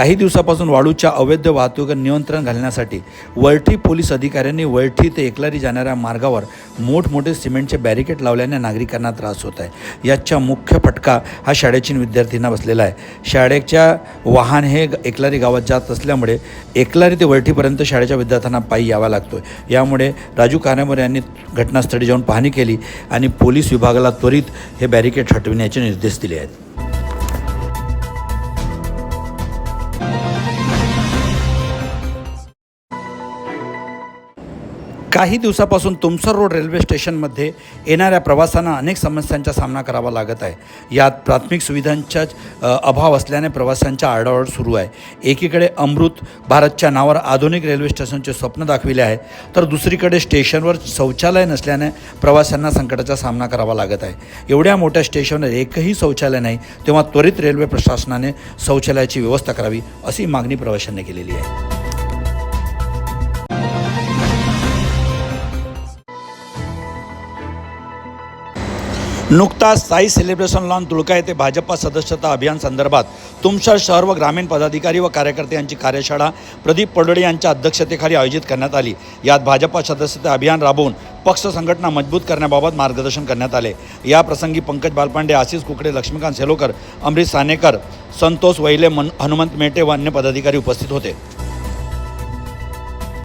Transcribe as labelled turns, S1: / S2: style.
S1: काही दिवसापासून वाळूच्या अवैध वाहतुकीवर नियंत्रण घालण्यासाठी वलठी पोलीस अधिकाऱ्यांनी वलठी ते एकलारी जाणाऱ्या मार्गावर मोठमोठे सिमेंटचे बॅरिकेड लावल्याने नागरिकांना त्रास होत आहे। याचा मुख्य फटका हा शाळेच्या विद्यार्थ्यांना बसलेला आहे। शाळेच्या वाहन हे एकलारी गावात जात असल्यामुळे एकलारी ते वलठीपर्यंत शाळेच्या विद्यार्थ्यांना पायी यावा लागतो। यामुळे राजू कानेमोर यांनी घटनास्थळी जाऊन पाहणी केली आणि पोलीस विभागाला त्वरित हे बॅरिकेड हटविण्याचे निर्देश दिले आहेत। काही दिवसापासून तुमसर रोड रेल्वे स्टेशनमध्ये येणाऱ्या प्रवाशांना अनेक समस्यांचा सामना करावा लागत आहे। यात प्राथमिक सुविधांचा अभाव असल्याने प्रवाशांच्या आरडाओरड सुरू आहे। एकीकडे अमृत भारतच्या नावावर आधुनिक रेल्वे स्टेशनचे स्वप्न दाखविले आहे, तर दुसरीकडे स्टेशनवर शौचालय नसल्याने प्रवाशांना संकटाचा सामना करावा लागत आहे। एवढ्या मोठ्या स्टेशनवर एकही शौचालय नाही, तेव्हा त्वरित रेल्वे प्रशासनाने शौचालयाची व्यवस्था करावी अशी मागणी प्रवाशांनी केलेली आहे। नुकताच साई सेलिब्रेशन लॉन तुळका येथे भाजपा सदस्यता अभियान संदर्भात तुमसर शहर व ग्रामीण पदाधिकारी व कार्यकर्त्यांची कार्यशाळा प्रदीप पडोळे यांच्या अध्यक्षतेखाली आयोजित करण्यात आली। यात भाजपा सदस्यता अभियान राबवून पक्ष संघटना मजबूत करण्याबाबत मार्गदर्शन करण्यात आले। या प्रसंगी पंकज बालपांडे, आशिष कुकडे, लक्ष्मीकांत सेलोकर, अमरीश सानेकर, संतोष वैले, हनुमंत मेटे व अन्य पदाधिकारी उपस्थित होते।